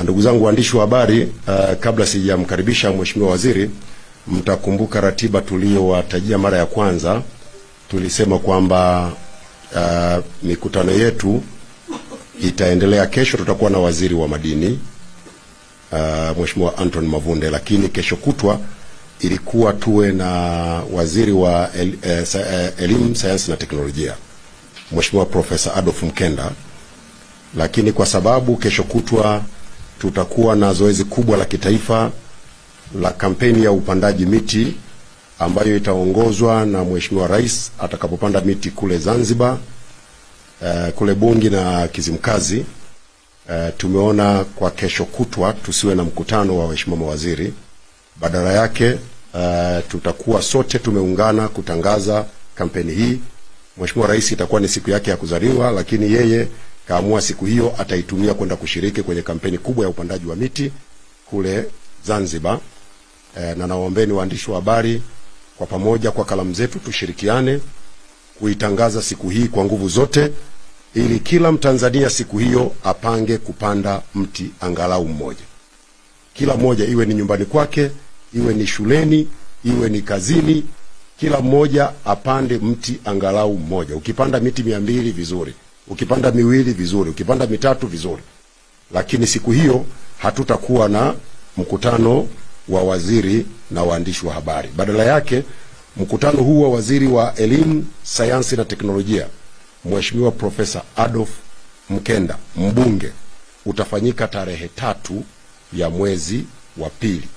Ndugu zangu waandishi wa habari, kabla sijamkaribisha Mheshimiwa Waziri, mtakumbuka ratiba tuliyowatajia mara ya kwanza. Tulisema kwamba mikutano yetu itaendelea kesho. Tutakuwa na waziri wa madini Mheshimiwa Anton Mavunde, lakini kesho kutwa ilikuwa tuwe na waziri wa elimu, sayansi na teknolojia Mheshimiwa Profesa Adolf Mkenda. Lakini kwa sababu kesho kutwa tutakuwa na zoezi kubwa la kitaifa la kampeni ya upandaji miti ambayo itaongozwa na Mheshimiwa Rais atakapopanda miti kule Zanzibar, kule Bungi na Kizimkazi. Tumeona kwa kesho kutwa tusiwe na mkutano wa waheshimiwa mawaziri. Badala yake tutakuwa sote tumeungana kutangaza kampeni hii. Mheshimiwa Rais itakuwa ni siku yake ya kuzaliwa, lakini yeye kaamua siku hiyo ataitumia kwenda kushiriki kwenye kampeni kubwa ya upandaji wa miti kule Zanzibar. Na nawaombeni waandishi wa habari, kwa pamoja kwa kalamu zetu tushirikiane kuitangaza siku hii kwa nguvu zote, ili kila Mtanzania siku hiyo apange kupanda mti angalau mmoja. Kila mmoja, iwe ni nyumbani kwake, iwe ni shuleni, iwe ni kazini, kila mmoja apande mti angalau mmoja. Ukipanda miti 200 vizuri, ukipanda 2 vizuri, ukipanda 3 vizuri. Lakini siku hiyo hatutakuwa na mkutano wa waziri na waandishi wa habari. Badala yake mkutano huu wa waziri wa elimu, sayansi na teknolojia Mheshimiwa Profesa Adolf Mkenda, mbunge, utafanyika tarehe 3 ya mwezi wa pili.